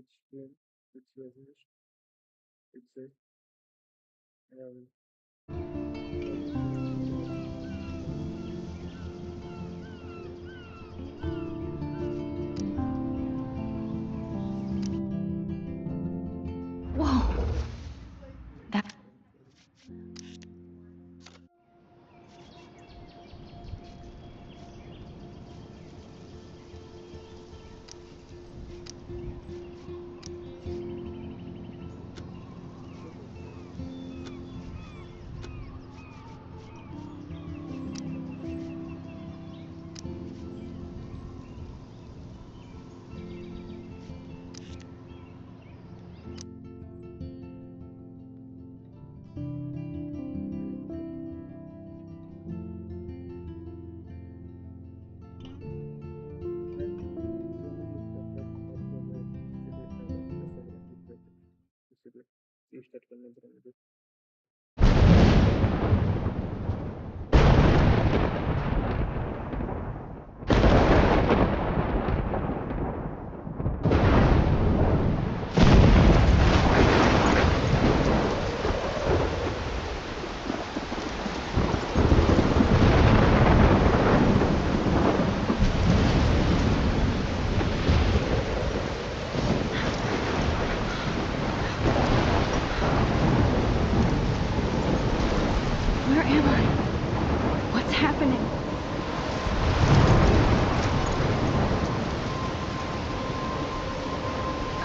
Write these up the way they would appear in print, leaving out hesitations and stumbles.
explain its resolution. It says, um, Whoa! That. and Germany is the first observer distribution of the seven distribution. See start करने के लिए Where am I? What's happening?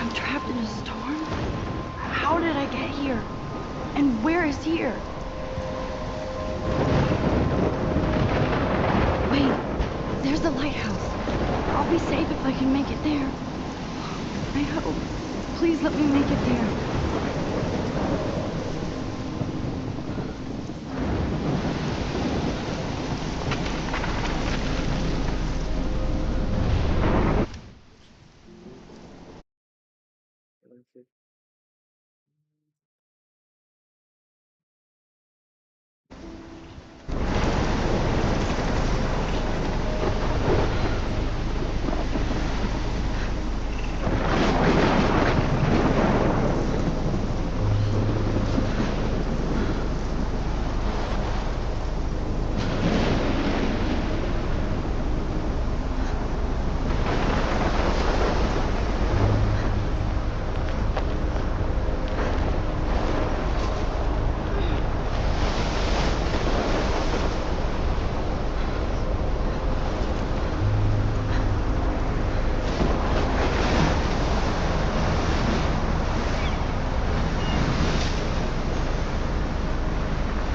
I'm trapped in a storm? How did I get here? And where is here? Wait, there's the lighthouse. I'll be safe if I can make it there. I hope. Please let me make it there. and say,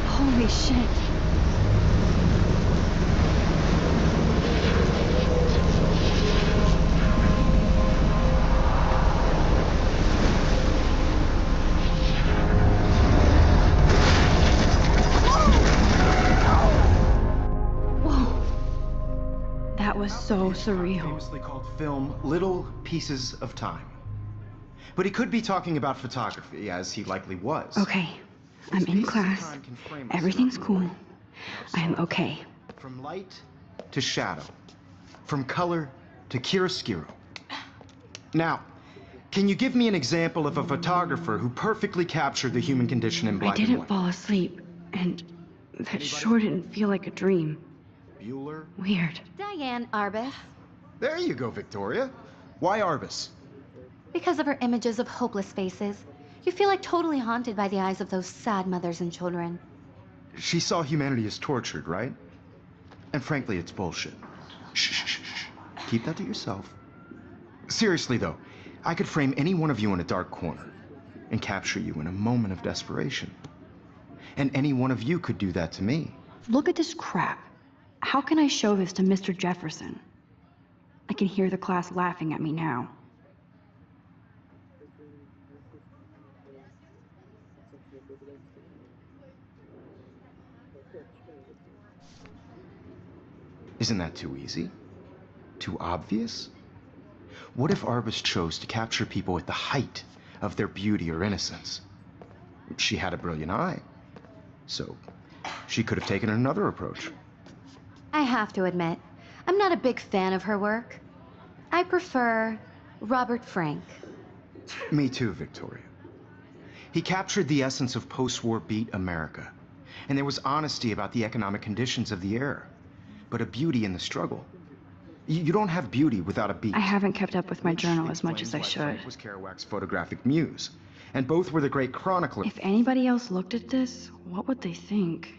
Holy shit. Whoa. That was so surreal. Famously called film Little Pieces of Time. But he could be talking about photography, as he likely was. Okay, I'm These in pieces of class. time can frame us Everything's in our cool. world. I'm okay. From light to shadow. From color to chiaroscuro. Now, can you give me an example of a photographer who perfectly captured the human condition in I black and didn't white? fall asleep, and that sure didn't feel like a dream. Bueller? Weird. Diane Arbus, There you go, Victoria. Why Arbus? because of her images of hopeless faces. You feel like totally haunted by the eyes of those sad mothers and children. She saw humanity as tortured, right? And frankly, it's bullshit. Shh, shh, shh, shh. Keep that to yourself. Seriously, though, I could frame any one of you in a dark corner and capture you in a moment of desperation. And any one of you could do that to me. Look at this crap. How can I show this to Mr. Jefferson? I can hear the class laughing at me now. Isn't that too easy? Too obvious? What if Arbus chose to capture people at the height of their beauty or innocence? She had a brilliant eye, so she could have taken another approach. I have to admit, I'm not a big fan of her work. I prefer Robert Frank. Me too, Victoria. He captured the essence of post-war beat America. And there was honesty about the economic conditions of the era, but a beauty in the struggle. You don't have beauty without a beat. I haven't kept up with my Which journal as much as I explains why should. Frank was Kerouac's photographic muse, and both were the great chroniclers. If anybody else looked at this, what would they think?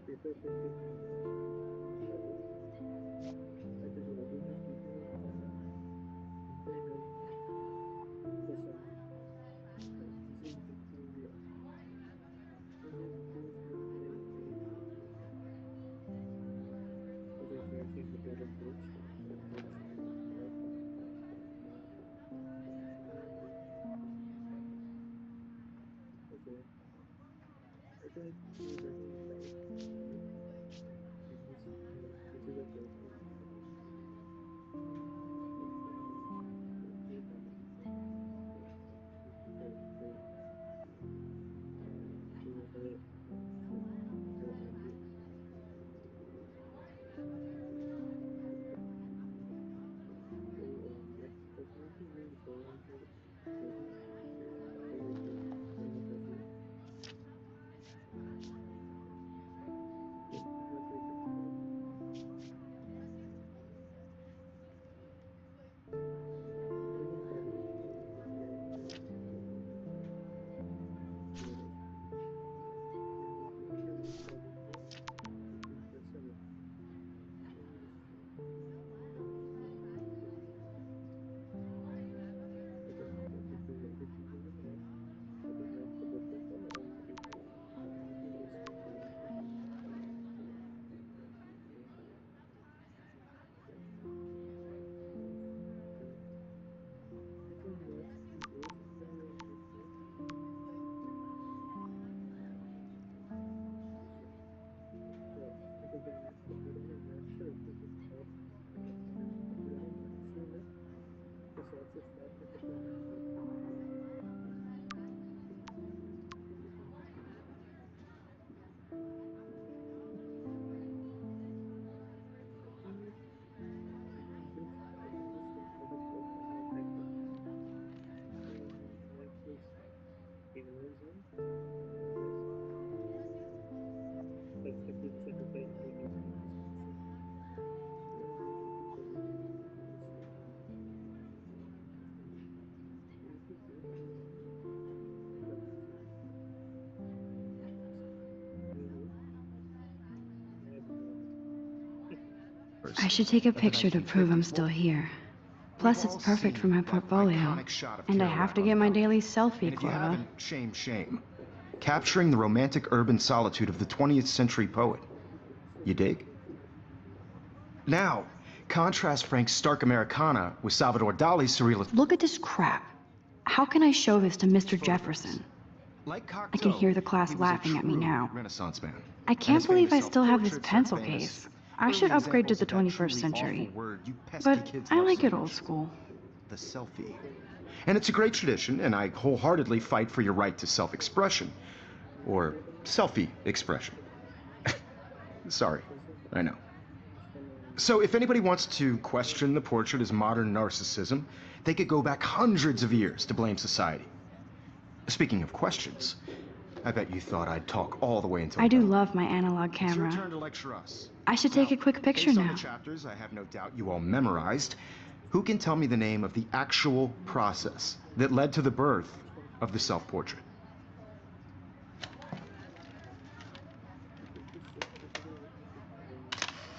paper printing. I think logging is speaking of kind of the sun. This is Victoria. This is goes with my other choices the photo approach. Okay. I think you let me type Agnes, which is a person. Next opportunity will go into I should take a picture to prove I'm still here. Plus, it's perfect for my portfolio. And I have to get my daily selfie And if you quota. haven't, shame, shame. Capturing the romantic urban solitude of the 20th century poet. You dig? Now, contrast Frank's stark Americana with Salvador Dali's surrealist. Look at this crap. How can I show this to Mr. Jefferson? Like Cocteau, I can hear the class he was a laughing at me true now. Renaissance man. I And can't his believe I famous still have this self-portraits pencil are famous. case. I should Early upgrade to examples the of that 21st truly century. awful word you pesky But kids I love like so it old much. school. The selfie. And it's a great tradition, and I wholeheartedly fight for your right to self-expression. Or selfie expression. Sorry, I know. So if anybody wants to question the portrait as modern narcissism, they could go back hundreds of years to blame society. Speaking of questions, I bet you thought I'd talk all the way until I do dawn. love my analog It's your camera. turn to lecture us. I should take Now, a quick picture based on now. the chapters I have no doubt you all memorized, who can tell me the name of the actual process that led to the birth of the self-portrait?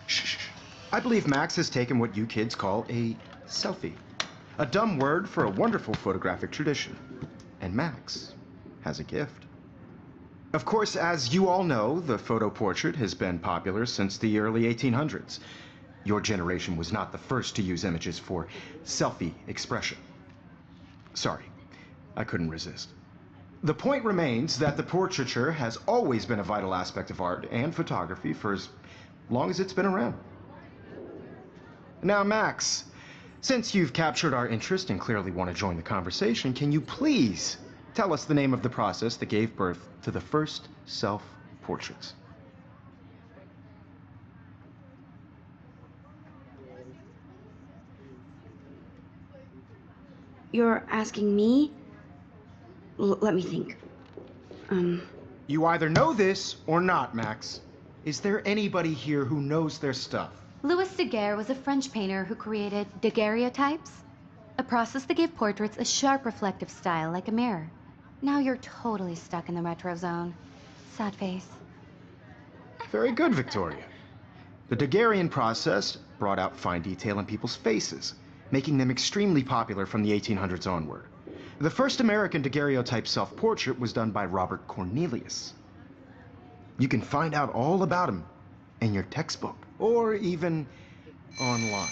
Shh. I believe Max has taken what you kids call a selfie. A dumb word for a wonderful photographic tradition. And Max has a gift. Of course, as you all know, the photo portrait has been popular since the early 1800s. Your generation was not the first to use images for selfie expression. Sorry, I couldn't resist. The point remains that the portraiture has always been a vital aspect of art and photography for as long as it's been around. Now, Max, since you've captured our interest and clearly want to join the conversation, can you please tell us the name of the process that gave birth to the first self-portraits? You're asking me? Let me think. You either know this or not, Max. Is there anybody here who knows their stuff? Louis Daguerre was a French painter who created daguerreotypes, a process that gave portraits a sharp reflective style like a mirror. Now you're totally stuck in the retro zone. Sad face. Very good, Victoria. The daguerrean process brought out fine detail in people's faces, making them extremely popular from the 1800s onward. The first American daguerreotype self-portrait was done by Robert Cornelius. You can find out all about him in your textbook, or even online.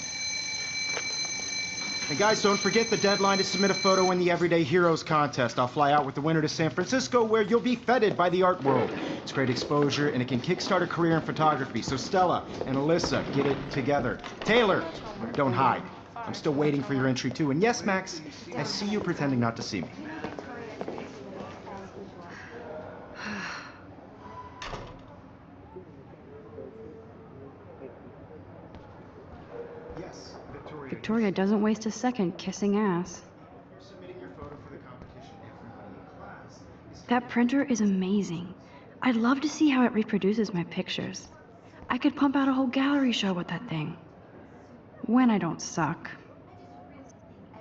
And guys, don't forget the deadline to submit a photo in the Everyday Heroes contest. I'll fly out with the winner to San Francisco, where you'll be feted by the art world. It's great exposure, and it can kickstart a career in photography. So Stella and Alyssa, get it together. Taylor, don't hide. I'm still waiting for your entry too. And yes, Max, I see you pretending not to see me. Yes, Victoria. Victoria doesn't waste a second kissing ass. Submitting your photo for the competition, everybody in class is... That printer is amazing. I'd love to see how it reproduces my pictures. I could pump out a whole gallery show with that thing. When I don't suck.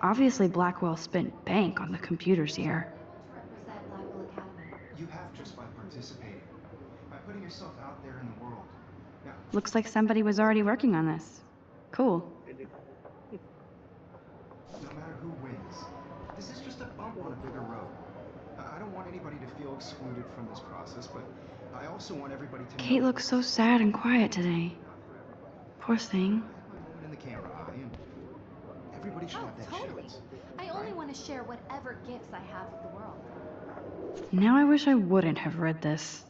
Obviously, Blackwell spent bank on the computers here. You have just by participating, by putting yourself out there in the world. Now, Looks like somebody was already working on this. Cool. no matter who wins, this is just a bump on a bigger road. I don't want anybody to feel excluded from this process, but I also want everybody to Kate know looks so sad and quiet today. Poor thing. moment in the camera eye, and everybody should Oh, have that totally. chance. I only want to share whatever gifts I have with the world. Now I wish I wouldn't have read this.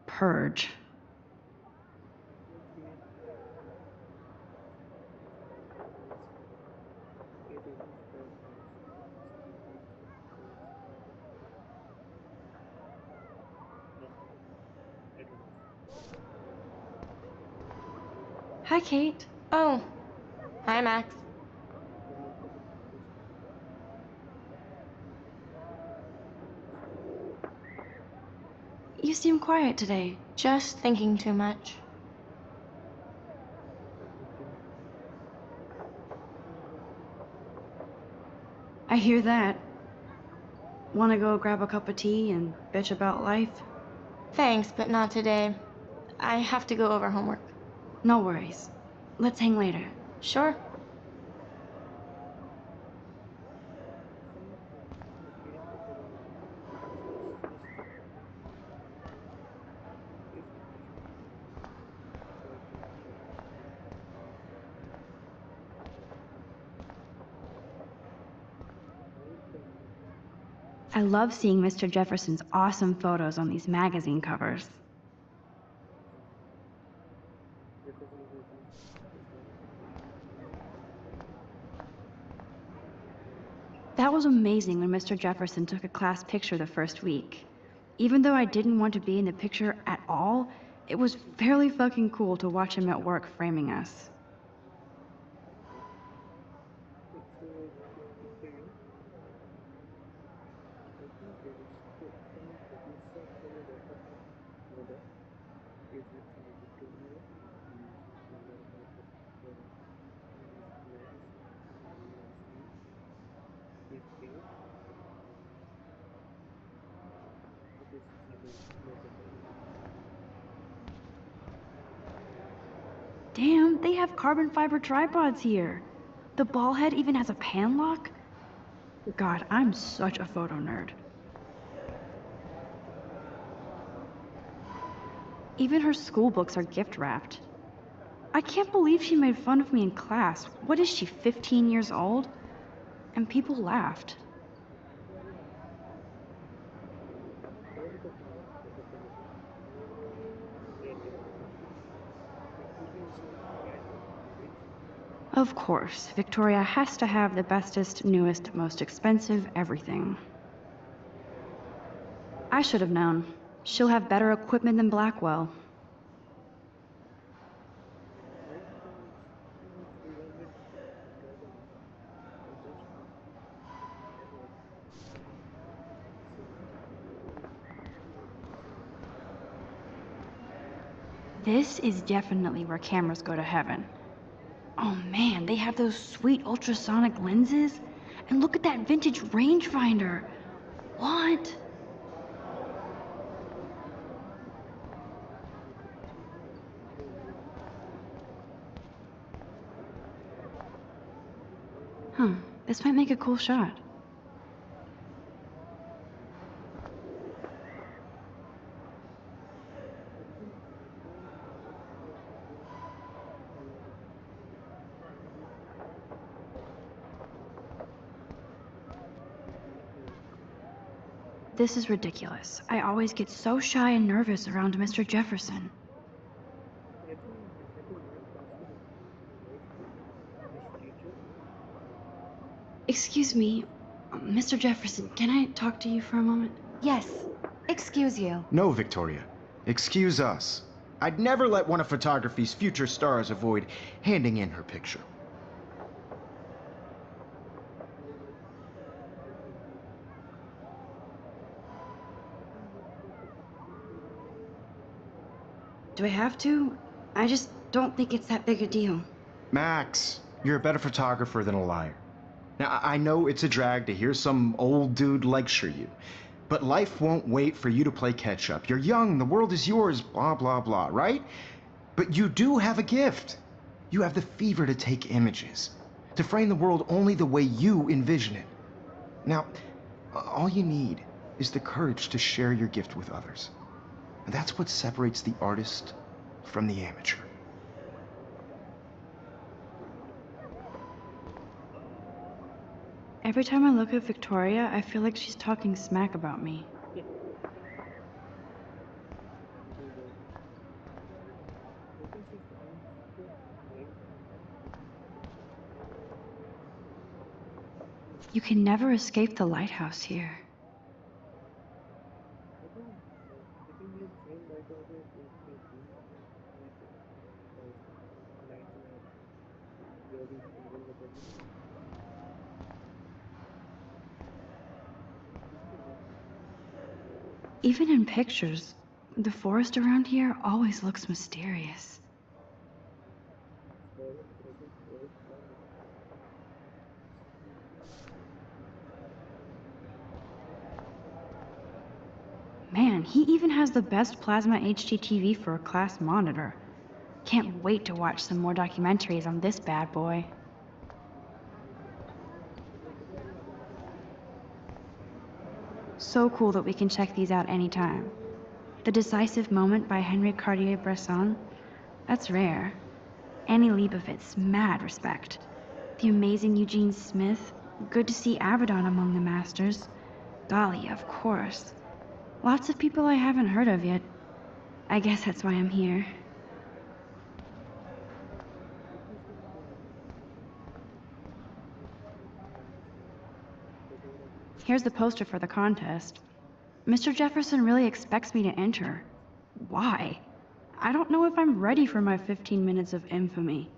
Purge. Hi, Kate. Oh, hi, Max. You seem quiet today. Just thinking too much. I hear that. Want to go grab a cup of tea and bitch about life? Thanks, but not today. I have to go over homework. No worries. Let's hang later. Sure. I love seeing Mr. Jefferson's awesome photos on these magazine covers. That was amazing when Mr. Jefferson took a class picture the first week. Even though I didn't want to be in the picture at all, it was fairly fucking cool to watch him at work framing us. Damn, they have carbon fiber tripods here. The ball head even has a pan lock? God, I'm such a photo nerd. Even her school books are gift wrapped. I can't believe she made fun of me in class. What is she, 15 years old? And people laughed. Of course, Victoria has to have the bestest, newest, most expensive everything. I should have known. She'll have better equipment than Blackwell. This is definitely where cameras go to heaven. Oh man, they have those sweet ultrasonic lenses. And look at that vintage rangefinder. What? This might make a cool shot. This is ridiculous. I always get so shy and nervous around Mr. Jefferson. Excuse me, Mr. Jefferson, can I talk to you for a moment? Yes. Excuse you. No, Victoria. Excuse us. I'd never let one of photography's future stars avoid handing in her picture. Do I have to? I just don't think it's that big a deal. Max, you're a better photographer than a liar. Now, I know it's a drag to hear some old dude lecture you, but life won't wait for you to play catch up. You're young, the world is yours, blah, blah, blah, right? But you do have a gift. You have the fever to take images, to frame the world only the way you envision it. Now, all you need is the courage to share your gift with others. And that's what separates the artist from the amateur. Every time I look at Victoria, I feel like she's talking smack about me. You can never escape the lighthouse here. Even in pictures, the forest around here always looks mysterious. Man, he even has the best plasma HDTV for a class monitor. Can't wait to watch some more documentaries on this bad boy. So cool that we can check these out anytime. The Decisive Moment by Henry Cartier-Bresson, that's rare. Annie Leibovitz, mad respect. The amazing Eugene Smith, good to see Abaddon among the masters. Dali, of course. Lots of people I haven't heard of yet. I guess that's why I'm here. Here's the poster for the contest. Mr. Jefferson really expects me to enter. Why? I don't know if I'm ready for my 15 minutes of infamy.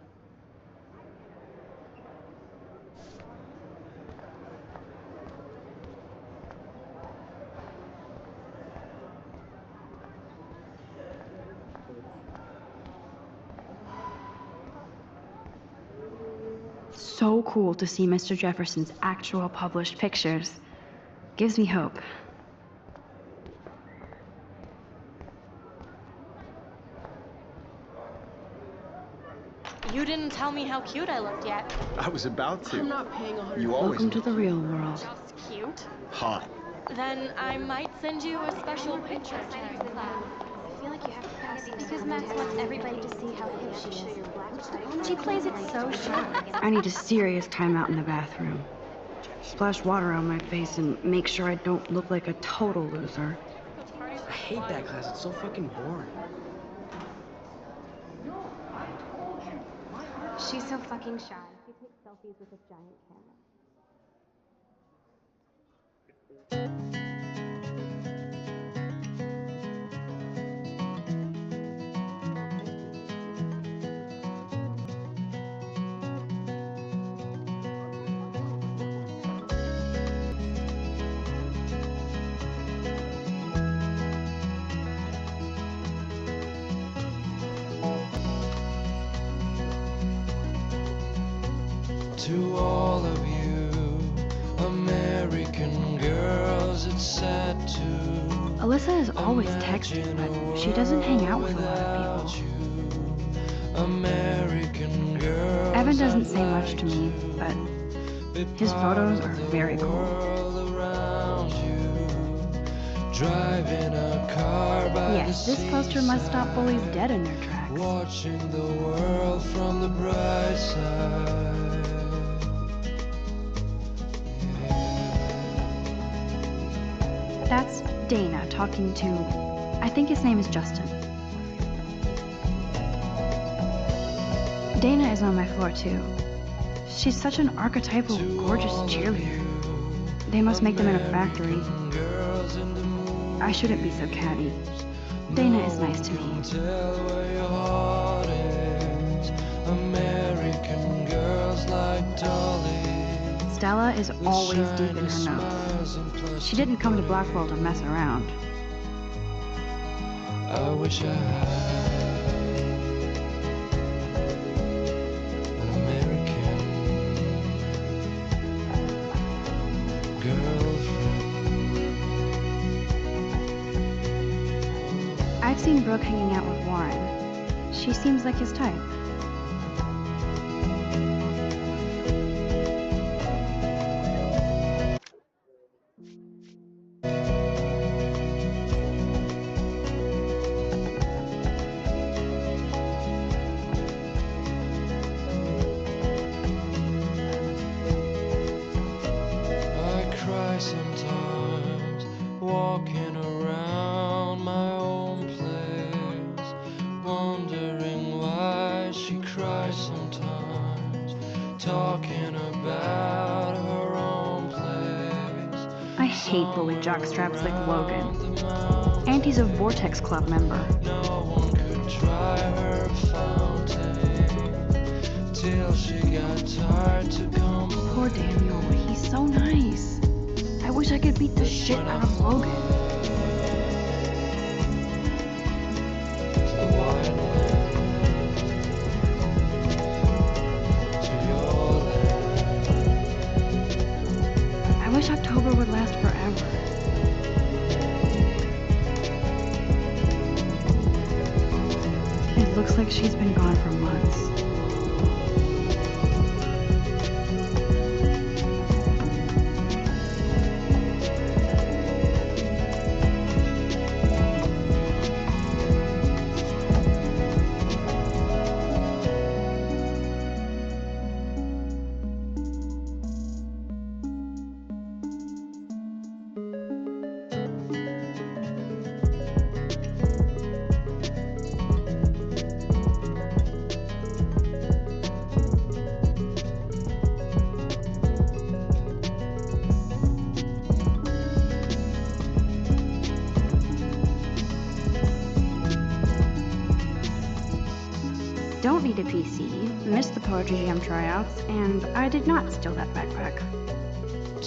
So cool to see Mr. Jefferson's actual published pictures. Gives me hope. You didn't tell me how cute I looked yet. I was about to. I'm not paying 100. You always Welcome to the real world. Just cute? hot. Then I might send you a special picture to class. I feel like you have to pass it because Max wants everybody to see how hip she is. She plays it so sharp. I need a serious timeout in the bathroom. Splash water on my face and make sure I don't look like a total loser. I hate that class. It's so fucking boring. She's so fucking shy. She takes selfies with a giant camera. To all of you American girls, it's sad to Alyssa is always texting, but she doesn't hang out with a lot of people. American girls, Evan doesn't say much to me, but His photos are very cool. Yes, this poster must stop bullies dead in their tracks. Watching the world from the bright side. That's Dana talking to, I think his name is Justin. Dana is on my floor too. She's such an archetypal, gorgeous cheerleader. They must make them in a factory. I shouldn't be so catty. Dana is nice to me. Stella is always deep in her notes. She didn't come to Blackwell to mess around. I wish I had an American girlfriend. I've seen Brooke hanging out with Warren. She seems like his type. Sometimes walking around my own place, wondering why she cries sometimes, talking about her own place. I hate bully jockstraps like Logan. And he's a Vortex Club member. No one could try her fountain till she got tired to come. Poor Daniel, he's so nice. I wish I could beat the shit out of Logan. I wish October would last forever. It looks like she's been gone for months. Don't need a PC, missed the Poetry Jam tryouts, and I did not steal that backpack.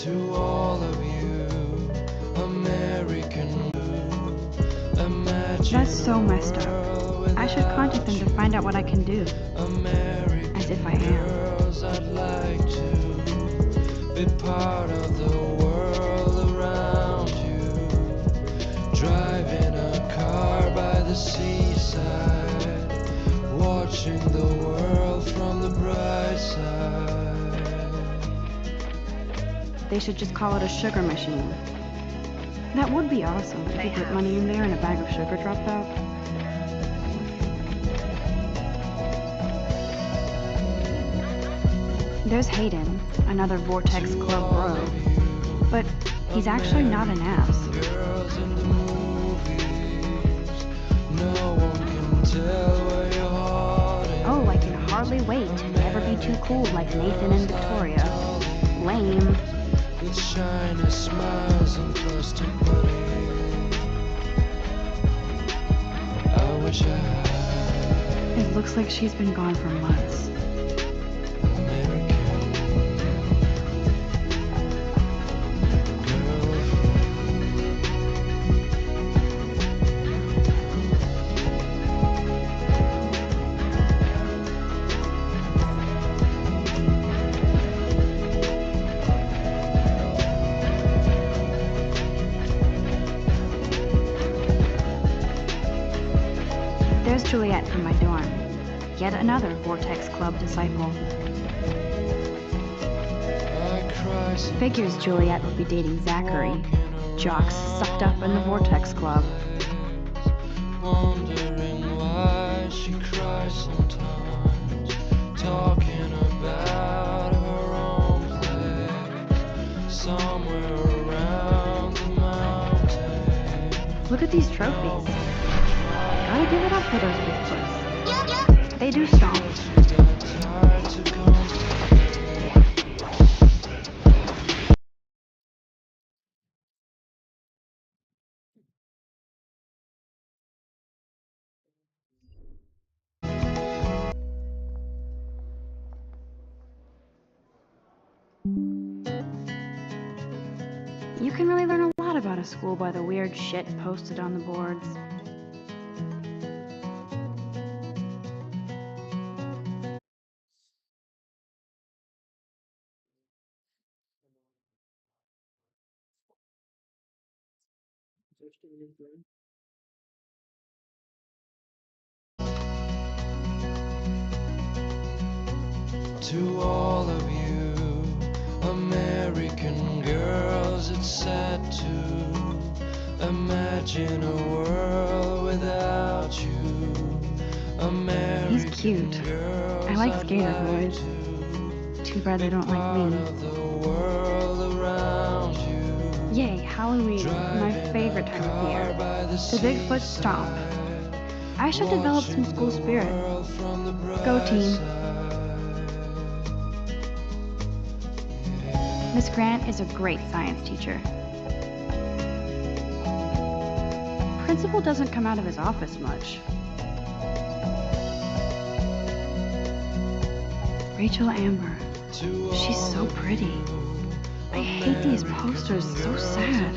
To all of you, American, that's so messed up. I should contact them to find out what I can do. As if I am. I'd like to be part of the world around you, driving a car by the seaside, watching the world from the bright side. They should just call it a sugar machine. That would be awesome if you put money in there and a bag of sugar dropped out. There's Hayden, another Vortex Club bro. But he's actually not an ass. Girls in the movies, no one can tell where your heart is. Oh, I can hardly wait to never be too cool like Nathan and Victoria. Lame. With shiny smiles and plastic money. I wish I had It looks like she's been gone for months. an American girlfriend. There's Juliet from my dorm. Yet another Vortex Club disciple. I Figures Juliet would be dating Zachary. Jocks sucked up in the Vortex Club. Wondering why she cries sometimes, talking about her own place, somewhere around the mountain. Look at these trophies. Gotta give it up for those Bigfoots. They do stomp. She's got tired to come. You can really learn a lot about a school by the weird shit posted on the boards. Just a minute, Glenn. To all of you American girls, it's sad to imagine a world without you. American He's cute. girls, I like I'd skater like boys. to Too bad they don't like part me. of the world around you. Yay, Halloween, my favorite time of year. The Bigfoot stomp. I should develop some school spirit. Go team. Miss Grant is a great science teacher. Principal doesn't come out of his office much. Rachel Amber. She's so pretty. I hate these posters, so sad.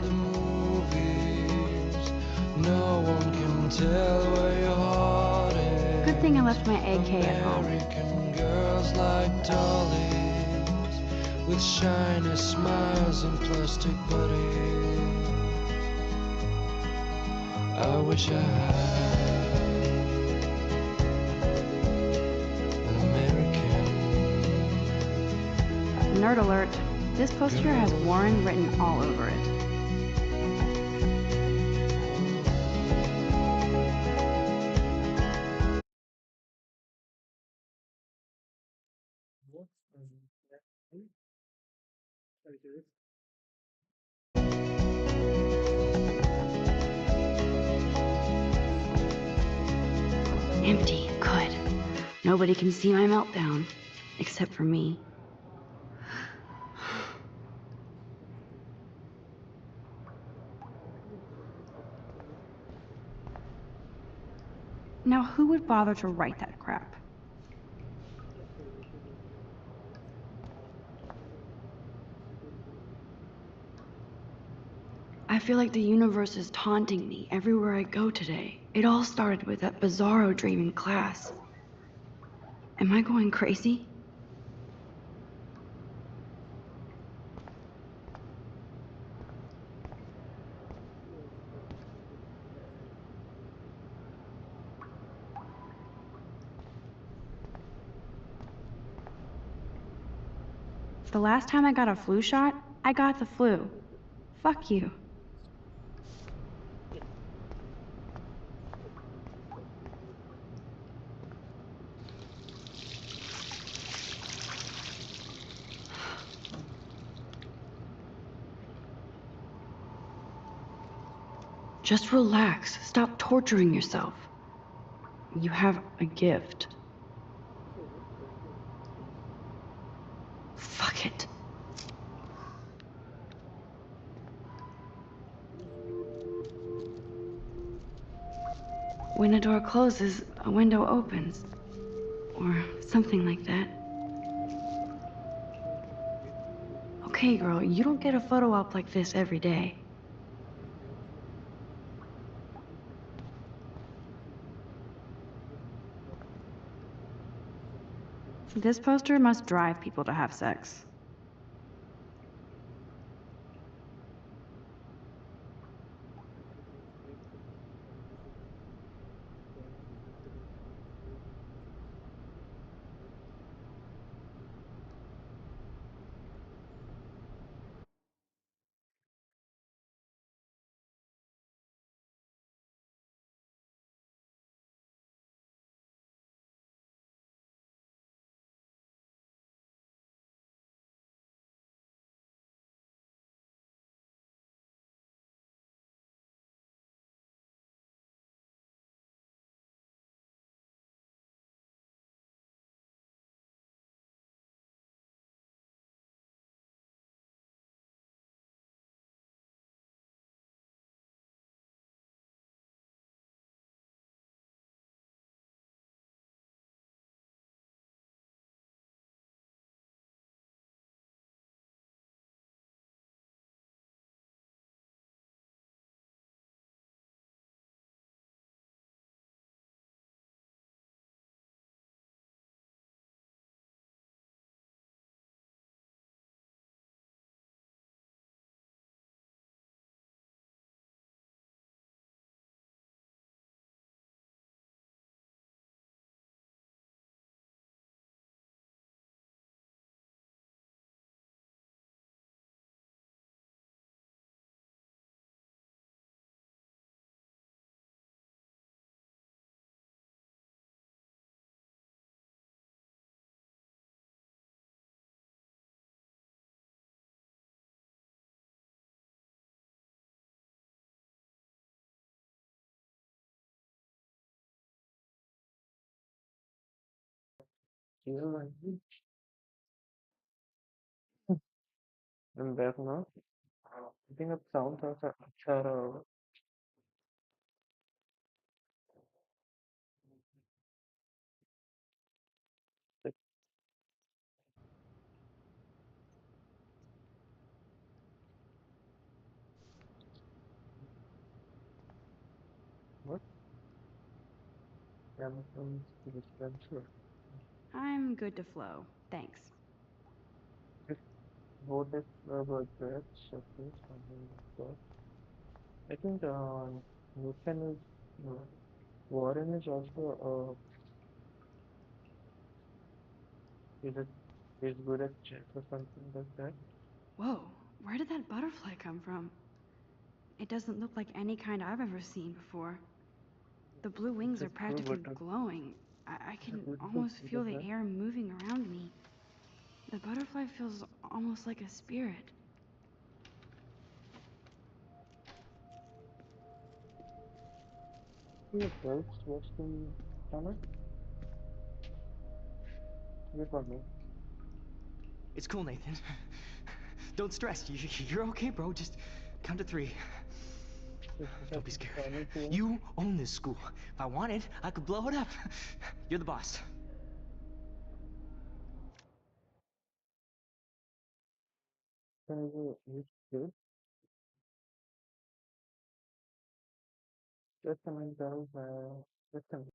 No one can tell where your heart is. Good thing I left my AK at home. American girls like dollies with shiny smiles and plastic bodies. I wish I had an American. Nerd alert. This poster has Warren written all over it. What? Sorry, Julius. Empty. Good. Nobody can see my meltdown. Except for me. Now, who would bother to write that crap? I feel like the universe is taunting me everywhere I go today. It all started with that bizarro dream in class. Am I going crazy? The last time I got a flu shot, I got the flu. Fuck you. Just relax. Stop torturing yourself. You have a gift. Fuck it. When a door closes, a window opens. Or something like that. Okay, girl, you don't get a photo op like this every day. This poster must drive people to have sex. real language. And that now, I think it sounds as a achara, like what? Amazon's dispenser. I'm good to flow. Thanks. If both is that surface, something like that. I think Newton is, Warren is also is it is good at chess or something like that. Whoa, where did that butterfly come from? It doesn't look like any kind I've ever seen before. The blue wings It's a are true practically button. glowing. I It's a can beautiful almost feel the butterfly. air moving around me. The butterfly feels almost like a spirit. See the birds watching summer? Wait for me. It's cool, Nathan. Don't stress. You're okay, bro. Just count to 3. This is a Don't be scared. summer here. You own this school. If I wanted, I could blow it up. You're the boss. Can I go which good? Just a minute, guys. Just a minute.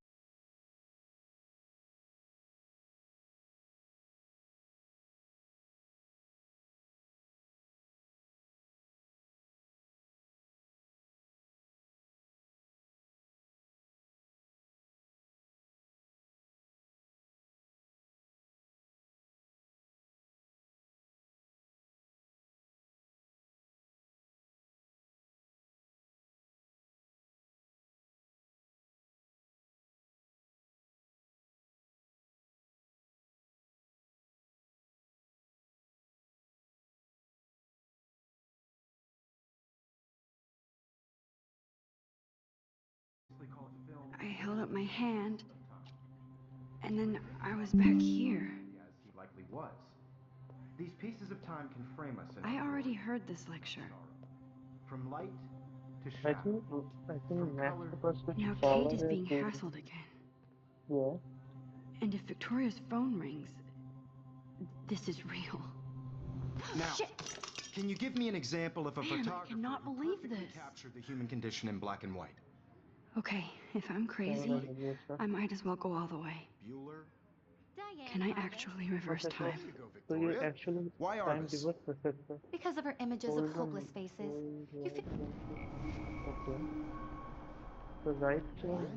I held up my hand, and then I was back here. As he likely was. These pieces of time can frame us in I our already glory heard this and lecture. sorrow. From light to I shadow, think I think from next color person to Now follow Kate is is being the hassled again. yeah. And if Victoria's phone rings, this is real. Now, Shit! can you give me an example of a Man, I photographer cannot who believe perfectly this. captured the human condition in black and white? Okay, if I'm crazy, I might as well go all the way. Bueller? Can I actually reverse Okay, time? There you go, so you Victoria. actually Why time Arvis? reverse processor. Because of her images of Hold hopeless on. faces. Hold You feel okay. So right here.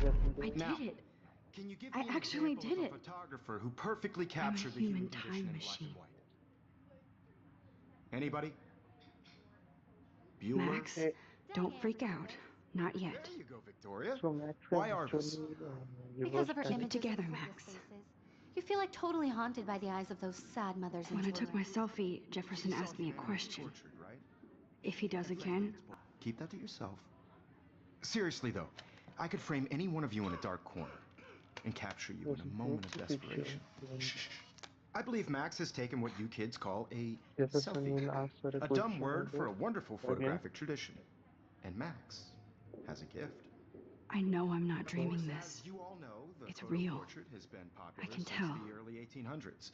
Yes, I Now, did it. can you give I me an actually example did of a it. photographer who perfectly I'm a captured the human human condition time in black and machine. white? Anybody? Bueller? Max, Okay, don't freak out. Not yet. There you go, Victoria. so Max has Why Arvis? actually because reverse of her Keep time. it images together, of hopeless Max. faces. You feel like totally haunted by the eyes of those sad mothers and When I children. took my selfie, Jefferson asked me a question. Tortured, right? If he does again, Keep that to yourself. Seriously, though, I could frame any one of you in a dark corner and capture you Yes, in a moment of beautiful picture. desperation. Shh, shh, shh. I believe Max has taken what you kids call a Jefferson selfie. will answer a A dumb question word on for this a wonderful again. photographic tradition. And Max has a gift. I know I'm not Of dreaming course, this. as you all know, the It's photo real. portrait has been I popular can since tell. the early 1800s.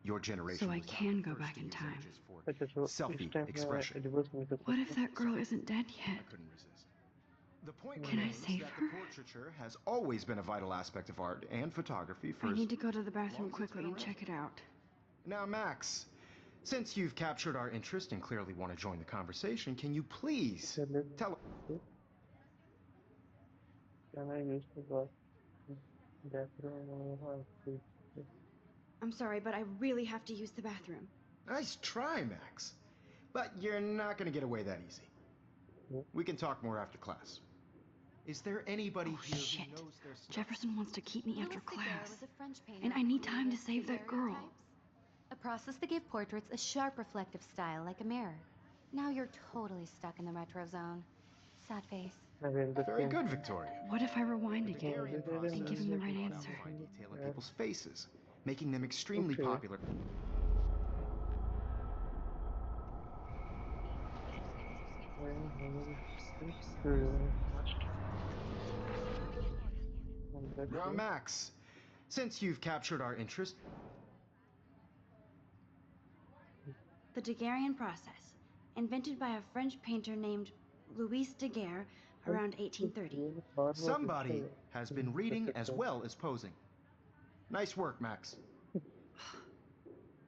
Your generation So I was not can the go first back to in use time. images for Okay, so this selfie time expression. reverse me the What if question. that girl isn't dead I yet? couldn't resist. The point Can I remains save that her? the portraiture has always been a vital aspect of art and photography for I as need to go to the long bathroom as it's quickly been and around. check it out. Now, Max, since you've captured our interest and clearly want to join the conversation, can you please Okay, let's tell see. Can I use the word background? I'm sorry, but I really have to use the bathroom. Nice try, Max. But you're not going to get away that easy. We can talk more after class. Is there anybody Oh, here shit. who knows their stuff? Jefferson wants to keep me Louis after Daguerre class. was a French painter And I who need time to created save that girl. daguerreotypes, a process that gave portraits a sharp reflective style like a mirror. Now you're totally stuck in the retro zone. Sad face. Again, the Very same. good, Victoria. What if I rewind The again Gagarin Yeah, process and give him the right without answer? fine detail in people's faces, making them extremely Okay. popular. Now, Max, since you've captured our interest, The Daguerrean process, invented by a French painter named Louis Daguerre around 1830. somebody has been reading as well as posing. Nice work, Max.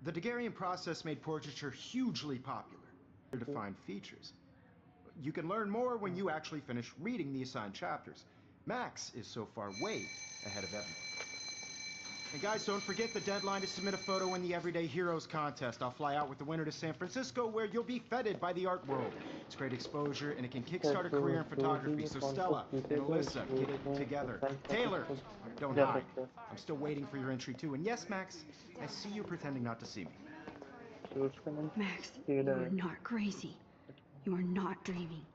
The Daguerrean process made portraiture hugely popular. Defined features. You can learn more when you actually finish reading the assigned chapters. Max is so far way ahead of everyone. And guys, don't forget the deadline to submit a photo in the Everyday Heroes contest. I'll fly out with the winner to San Francisco, where you'll be feted by the art world. It's great exposure, and it can kickstart a career in photography. So Stella and Alyssa, get it together. Taylor, don't hide. I'm still waiting for your entry too. And yes, Max, I see you pretending not to see me. Max, you are not crazy. You are not dreaming.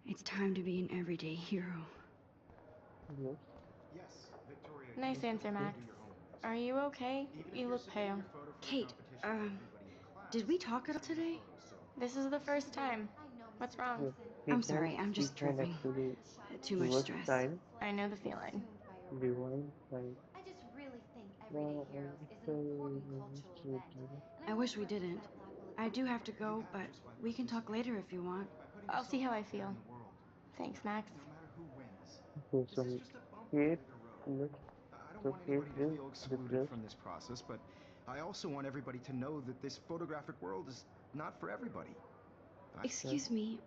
It's time to be an everyday hero. Yes, Victoria. Nice answer, Max. Are you okay? You look pale. Kate, did we talk at all today? This is the first time. What's wrong? I'm sorry, I'm just dripping. Too much stress. I know the feeling. I just really think Everyday Heroes is an important cultural event. I wish we didn't. I do have to go, but we can talk later if you want. I'll see how I feel. Thanks, Max. No matter who wins. So This some is just a bump Kate, along the road. I don't want anybody to feel excluded depressed. from this process, but I also want everybody to know that this photographic world is not for everybody. Excuse me,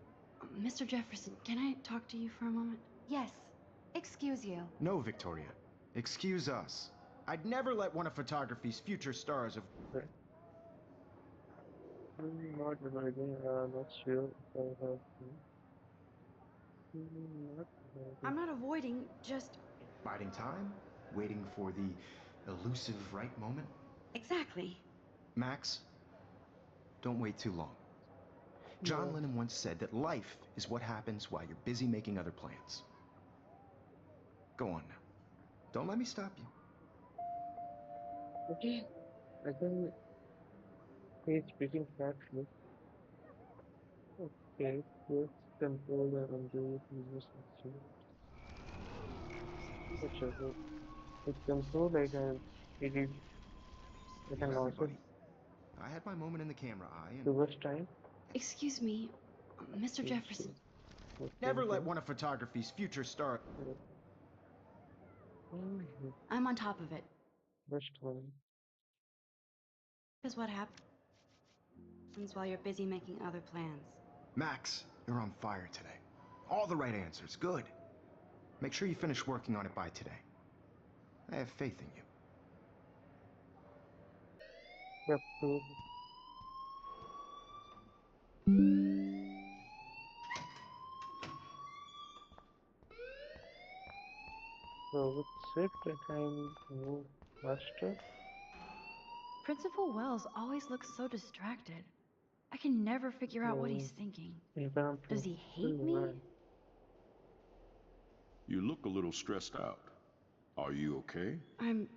Mr. Jefferson, can I talk to you for a moment? Yes. Excuse you. No, Victoria. Excuse us. I'd never let one of photography's future stars of... Not avoiding, not sure if I have not I'm not avoiding, just... biding time, waiting for the elusive right moment. Exactly. Max, don't wait too long. John Lennon once said that life is what happens while you're busy making other plans. Go on now. Don't let me stop you. Okay. I think he's speaking factly. Okay, let's control and undo previous action. Whichever. With control, I can edit. I Here, can also everybody. I had my moment in the camera eye, and reverse time. Excuse me, Mr. Jefferson. never let one of photography's future stars... I'm on top of it. Reverse time. Here's what happens while you're busy making other plans. Max, you're on fire today. All the right answers. Good. Make sure you finish working on it by today. I have faith in you. Yep, so with shift, I can move faster. Principal Wells always looks so distracted. I can never figure out what he's thinking. Does he hate me? You look a little stressed out. Are you okay? I'm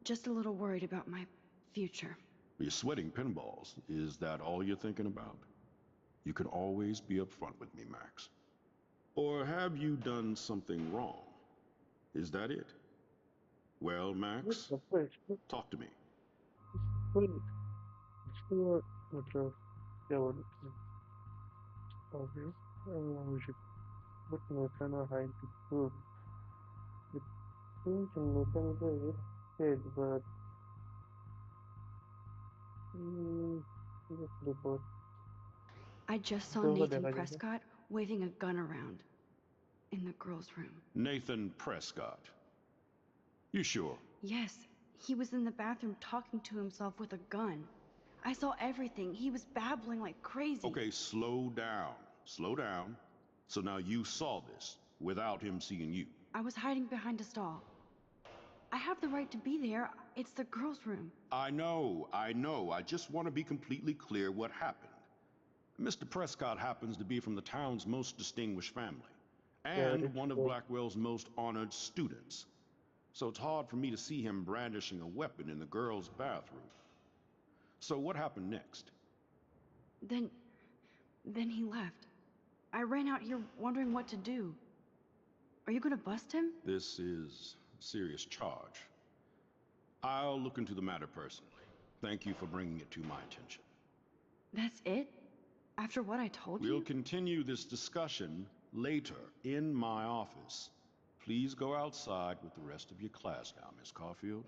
just a little worried about my future. You're sweating pinballs. Is that all you're thinking about? You can always be upfront with me, Max. Or have you done something wrong? Is that it? Well, Max, talk to me. Full. Sure. मतलब क्या बोलूं? Obvious. We should put Nathan or hide the proof. It seems Nathan is a kid, but just report. I just saw So Nathan what Prescott waving a gun around in the girls' room. Nathan Prescott. You sure? Yes, he was in the bathroom talking to himself with a gun. I saw everything. He was babbling like crazy. Okay, slow down. Slow down. So now you saw this without him seeing you. I was hiding behind a stall. I have the right to be there. It's the girls' room. I know. I just want to be completely clear what happened. Mr. Prescott happens to be from the town's most distinguished family, Yeah, and it's one of good. Blackwell's most honored students. So it's hard for me to see him brandishing a weapon in the girls' bathroom. So what happened next? Then he left. I ran out here wondering what to do. Are you gonna bust him? This is a serious charge. I'll look into the matter personally. Thank you for bringing it to my attention. That's it? After what I told We'll you? continue this discussion later in my office. Please go outside with the rest of your class now, Miss Caulfield.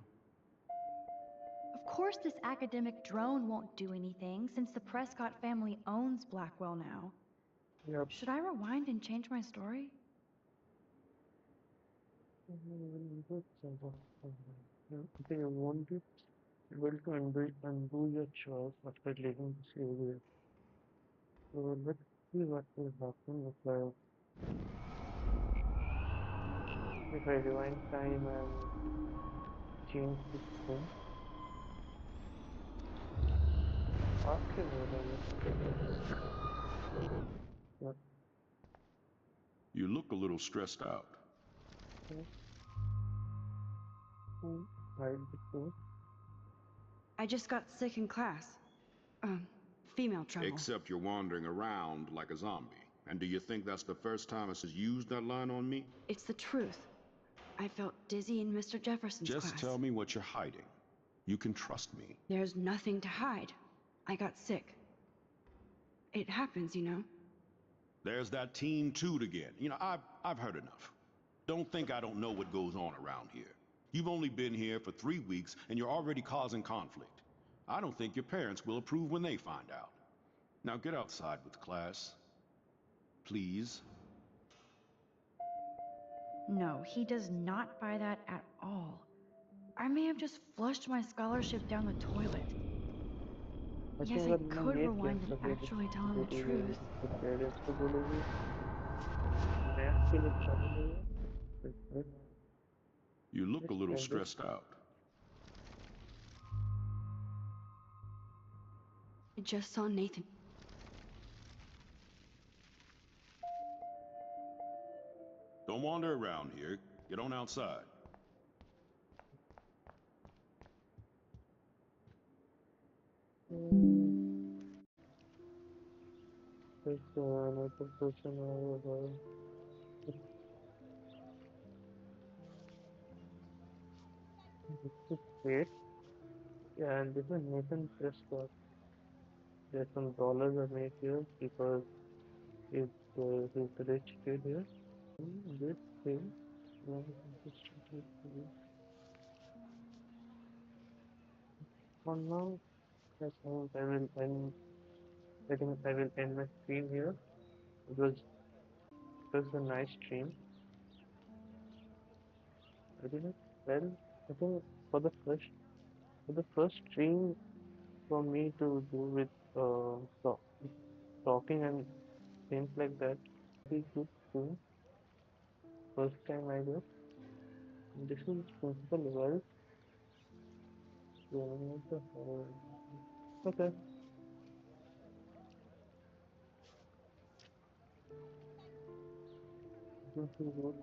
Of course this academic drone won't do anything since the Prescott family owns Blackwell now. Yep. Should I rewind and change my story? I think I won't be able to undo your chores after leaving this area. So let's see what will happen if I rewind time and change this thing. Yeah. You look a little stressed out. Hide the phone. I just got sick in class. Female trouble. Except you're wandering around like a zombie. And do you think that's the first time it's used that line on me? It's the truth. I felt dizzy in Mr. Jefferson's class. Just tell me what you're hiding. You can trust me. There's nothing to hide. I got sick. It happens, you know. There's that teen toot again. I've heard enough. Don't think I don't know what goes on around here. You've only been here for 3 weeks and you're already causing conflict. I don't think your parents will approve when they find out. Now get outside with class. Please. No, he does not buy that at all. I may have just flushed my scholarship down the toilet. I Yes, think I that we could need rewind games and again. actually tell him the truth. The parents to go to math के लिए चलेंगे. You look a little Let's try this. stressed out. I just saw Nathan. Don't wander around here. Get on outside. There's another person over. This is great. Yeah, and this is Nathan Prescott. There's some dollars are made here because he's the rich kid here. This thing. For now, I think I will end. I think I will end my stream here. It was a nice stream. I didn't well. I think for the first stream for me to do with talking and things like that, be good too. First time I guess. This is principal well. Okay. This is what